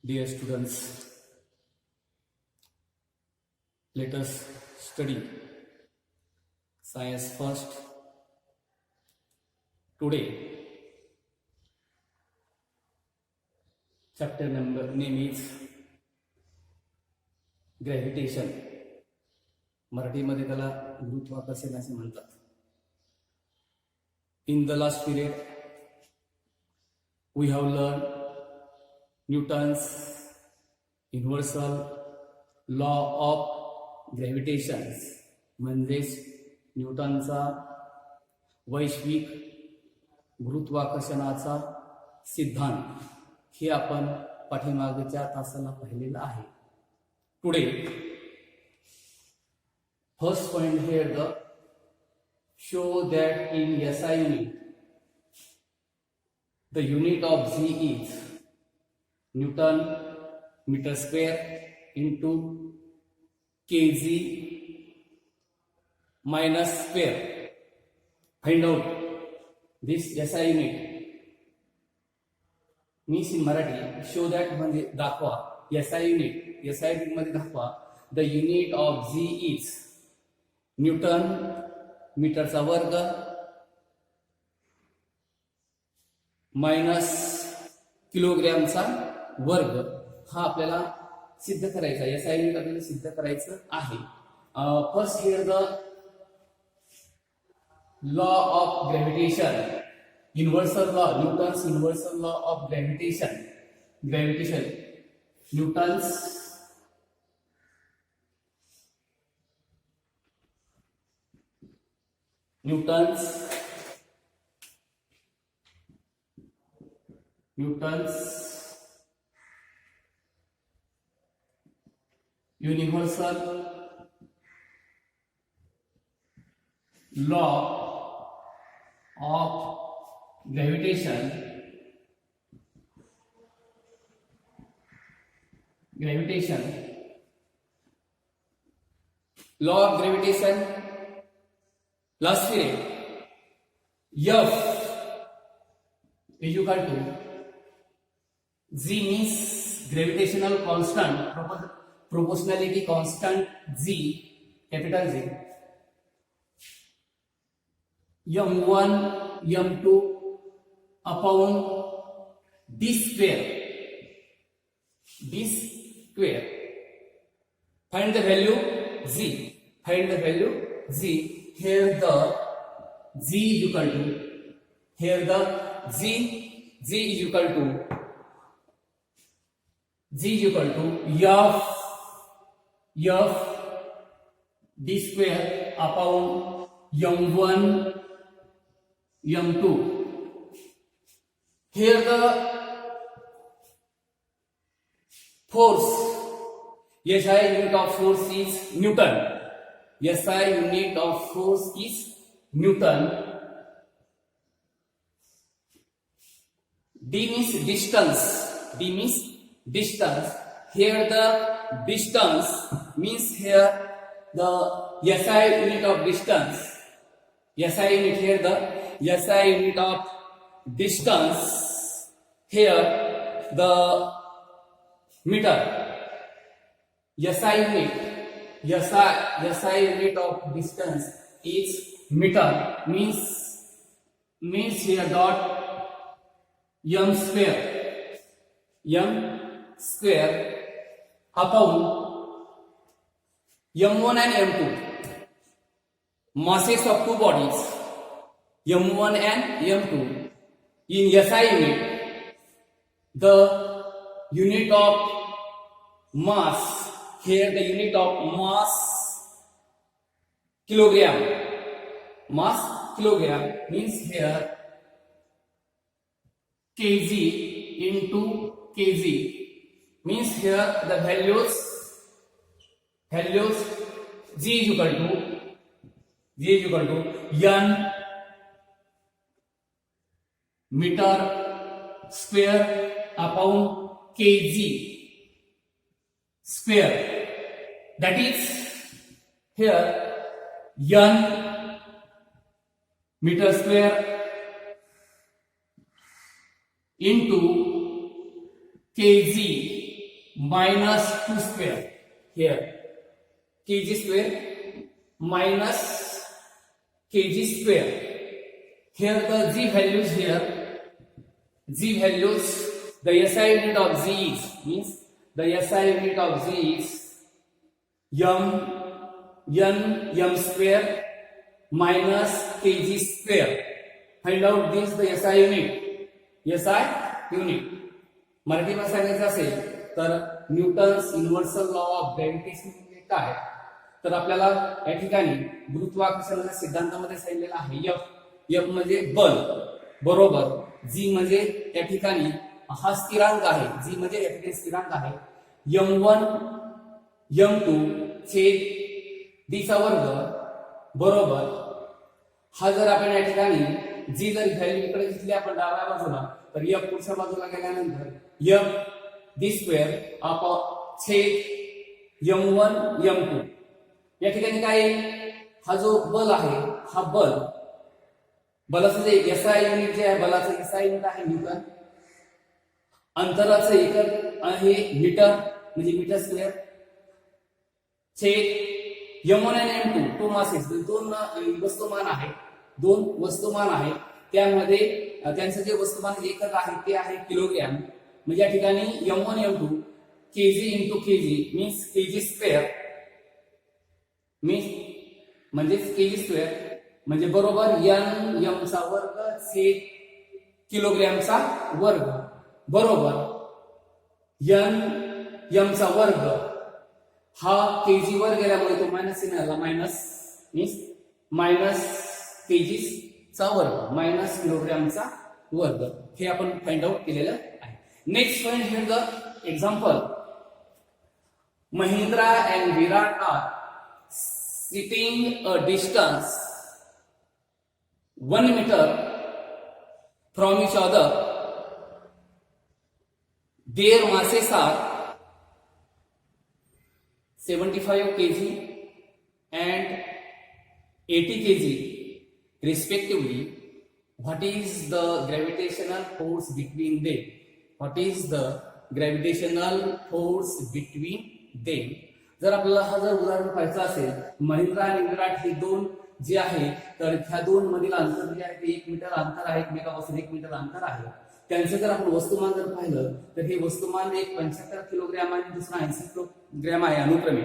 Dear students, let us study science first. Today, chapter name is gravitation. मराठीमध्ये त्याला गुरुत्वाकर्षण असे म्हणतात. In the last period, we have learned Newton's universal law of gravitation, म्हणजेच न्यूटनचा वैश्विक गुरुत्वाकर्षणाचा सिद्धांत हे आपण पाठीमागच्या तासाला पाहिलेलं आहे. Today first point here, the show that in SI unit the unit of G is Newton meter square into kg minus square. Find out this SI unit means in Marathi. Show that म्हणजे दाखवा. SI unit मध्ये दाखवा. The unit of G is newton मीटरचा वर्ग minus किलोग्रॅमचा वर्ग. हा आपल्याला सिद्ध करायचा आहे. SI युनिट आपल्याला सिद्ध करायचं आहे. First here the law of gravitation, universal law, Newton's universal law of gravitation. Newton's universal law of gravitation law of gravitation. Last period, F is equal to G means gravitational constant, proportionality constant G, capital G, m1 m2 upon d square. Find the value G. Here the G is equal to, G is equal to F d square upon m1 m2. Here the force, SI unit of force is Newton. SI unit of force is Newton. D means distance. Here the distance means here the SI unit of distance. Here the SI unit of distance. Here the meter. SI unit of distance is meter. Means here dot m square upon m1 and m2. Masses of two bodies m1 and m2 in SI unit. The unit of mass, here the unit of mass kilogram means here kg into kg means here the values G is equal to n meter square upon kg square. That is here n meter square into kg minus 2 square here, kg square minus kg square. Here the g values here, g values, the SI unit of g is, means the SI unit of g is m square minus kg square. Find out this the SI unit. SI unit मराठीमध्ये सांगायचं असेल तर Newton's universal law of gravitation म्हणजे काय, तर आपल्याला या ठिकाणी गुरुत्वाकर्षणाच्या सिद्धांतामध्ये सांगितलेलं आहे एफ म्हणजे बल बरोबर जी म्हणजे या ठिकाणी हा स्थिरांक आहे, जी म्हणजे या ठिकाणी स्थिरांक आहे m1 m2 छेद d चा वर्ग बरोबर हा जर आपण या ठिकाणी जी जर व्हॅल्यू इकडे घेतली आपण डाव्या बाजूला तर f पुढच्या बाजूला गेल्यानंतर f d स्क्वेअर अपॉन छेद m1 m2. या ठिकाणी काय हा जो बल आहे हा बलाचं जे SI युनिट जे आहे बलाचं SI युनिट आहे न्यूटन, अंतराचं एकक आहे मीटर म्हणजे मीटर स्क्वेअर छेद m1 आणि m2 टू मासेस दोन वस्तुमान आहेत त्यामध्ये त्यांचं जे वस्तुमान एकक आहे ते आहे किलोग्रॅम. म्हणजे या ठिकाणी m1 m2 kg into kg means kg square म्हणजे kg square म्हणजे बरोबर m चा वर्ग छेद किलोग्रॅमचा वर्ग बरोबर m चा वर्ग हा kg वर गेल्यामुळे तो मायनस आला मायनस kg चा वर्ग मायनस किलोग्रॅमचा वर्ग हे आपण फाइंड आउट केलेलं आहे. Next point here the example Mahindra and Virat are sitting a distance 1 meter from each other. Their masses are 75 kg and 80 kg respectively. What is the gravitational force between them? What is the gravitational force between them? जर आपल्याला हा जर उदाहरण पाहायचं असेल महिंद्रा आणि विराट हे दोन जे आहे तर ह्या दोन मधील अंतर जे आहे ते 1 मीटर अंतर आहे, एकमेकापासून 1 मीटर अंतर आहे. त्यांचं जर आपण वस्तुमान जर पाहिलं तर हे वस्तुमान एक 75 किलोग्रॅम आणि दुसरा 80 किलोग्रॅम आहे अनुक्रमे.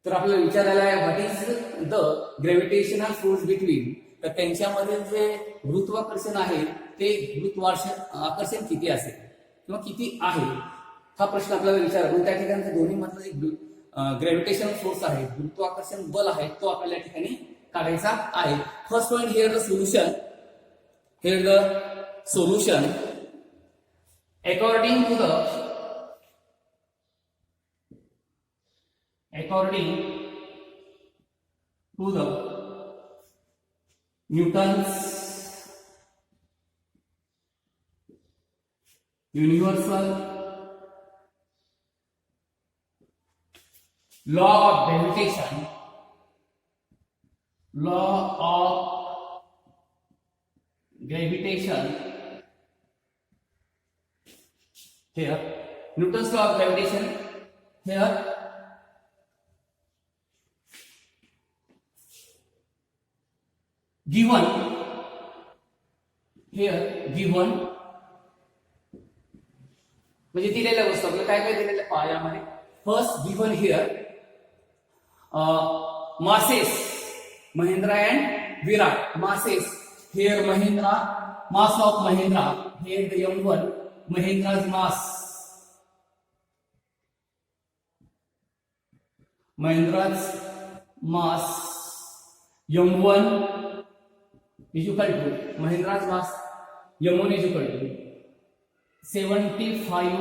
तर आपल्याला विचारायला आहे what is the gravitational force between, तर त्यांच्यामधील जे गुरुत्वाकर्षण आहे ते गुरुत्वाकर्षण किती असेल किंवा किती आहे हा प्रश्न आपल्याला विचारा. पण त्या ठिकाणी दोन्ही मधलं एक ग्रॅव्हिटेशनल फोर्स आहे गुरुत्वाकर्षण बल आहे तो आपल्याला या ठिकाणी काढायचा आहे. First point here the solution according to the Newton's universal law of gravitation, here Newton's law of gravitation here given म्हणजे दिलेल्या वस्तू आपल्याला काय काय दिलेलं पहा यामध्ये. First given here masses Mahindra and Virat, masses here Mahindra, mass of Mahindra here the m1 Mahindra's mass m1 is equal to Mahindra's mass m1 is equal to 75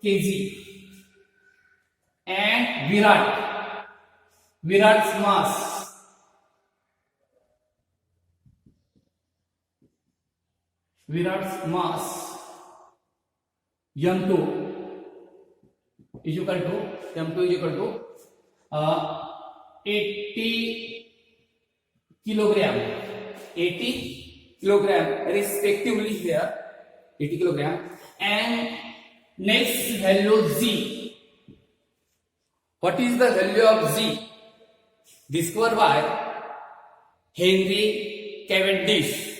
kg and Virat's mass m2 is equal to 80 kilogram respectively here 80 kilogram and Next value Z. What is the value of Z? Discovered by Henry Cavendish.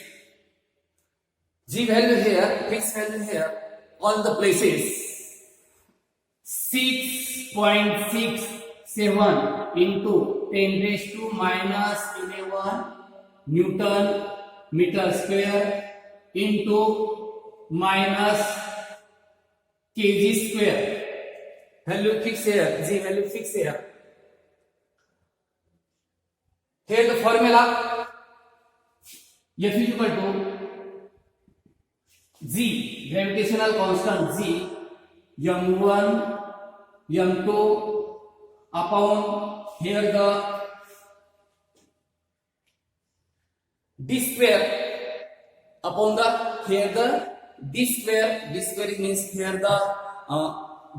Z value here, fixed value here, all the places. 6.67 into 10 raised to minus 11 Newton meter square into minus kg square. Value fixed here, Z value fixed here. Here the formula F is equal to Z, gravitational constant Z, m1, m2 upon here the d square upon the here the d square means here the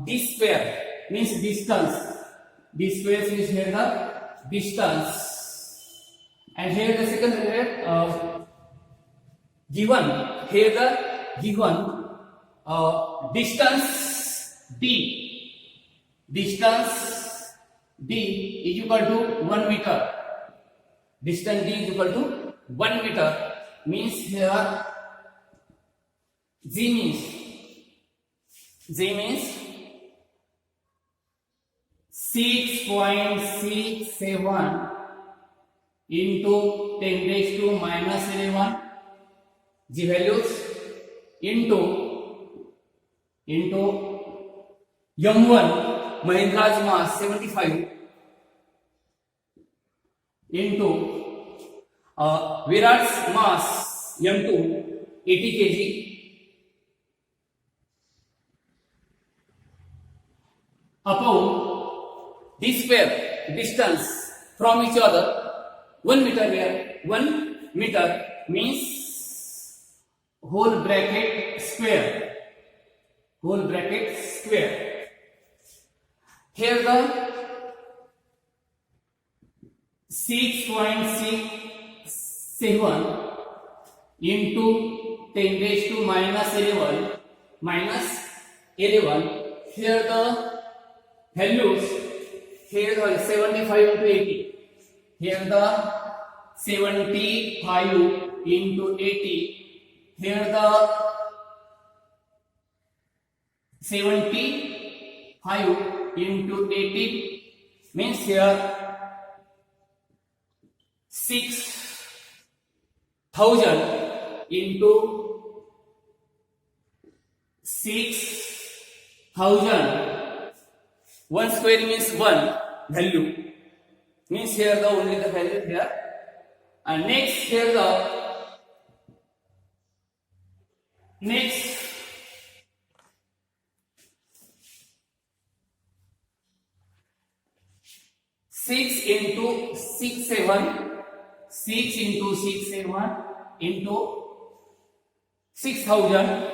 d square means distance, d square means here the distance, and here the second given here the given distance d is equal to 1 meter. Distance d is equal to 1 meter means here z means 6.67 into 10 raised to minus 11 G values into m1 Mahindra's mass 75 into Virat's mass m2 80 kg upon d square distance from each other 1 meter here, 1 meter means whole bracket square. Here the 6.67 into 10 raised to minus 11 here the values here the 75 into 80 here the 75 into 80 here the 75 into 80 means here 6,000 into 6,000. 1 square means 1 value means here the only the value here, and next here the next 6 into 6,7 into 6,000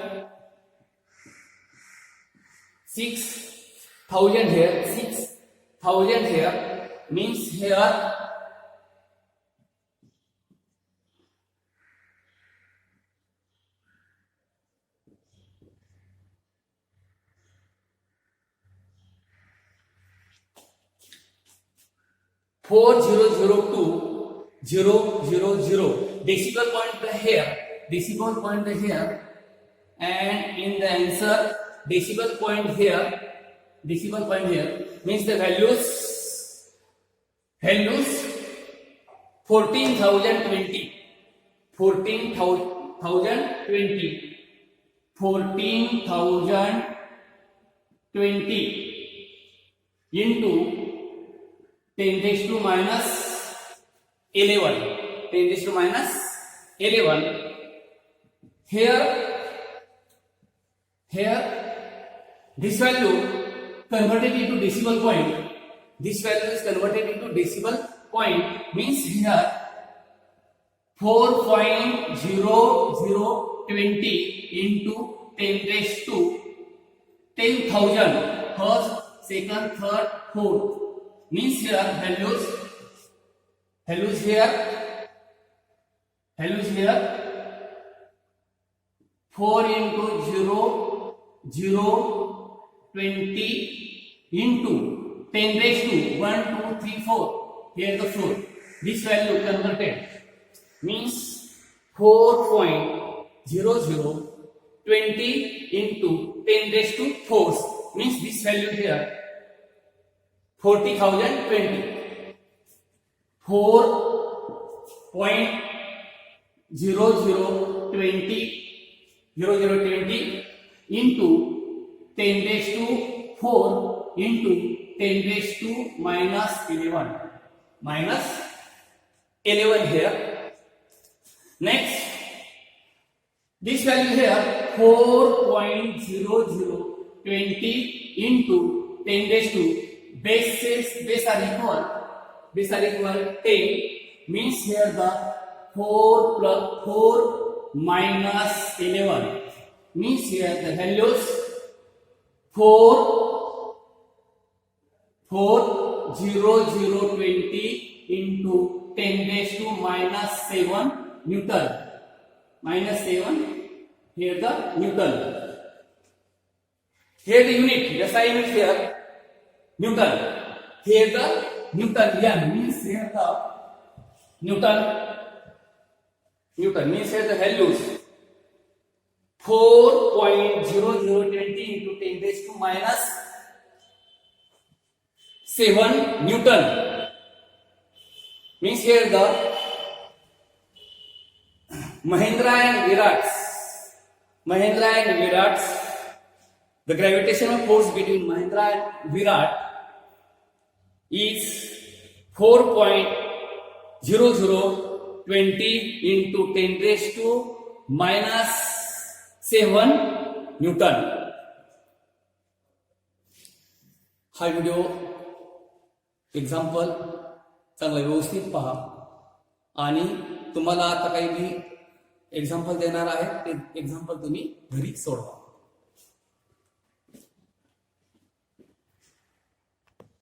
here 6,000 here means here 4002,000 decimal point here, and in the answer decimal point here means the values 14,020 into 10 raised to minus 11 here this value converted into decimal point, this value is converted into decimal point means here 4.0020 into 10 raised to 10,000 first, second, third, fourth means here values here 4 into 0 20 into 10 raised to 1, 2, 3, 4. Here the 4. This value converted means 4.00 20 into 10 raised to 4 means this value here 40,020. 4.0020 into 10 raised to 4 into 10 raised to minus 11. Minus 11 here. Next, this value here 4.0020 into 10 raised to base are equal 10 means here the 4 plus 4 minus 11 means here the values 40020 into 10 raised to minus 7 Newton. Minus 7 here the Newton. Here the unit, SI unit here Newton. Here the Newton, means here the Newton means here the values 4.0020 into 10 raised to minus 7 Newton means here the Mahindra and Virat's the gravitational force between Mahindra and Virat is 4.0020 into 10 raised to minus 7 Newton. हा video example चांगला व्यवस्थित पहा आणि तुम्हाला आता काही मी example देणार आहे ते एक्झाम्पल तुम्ही घरी सोडवा.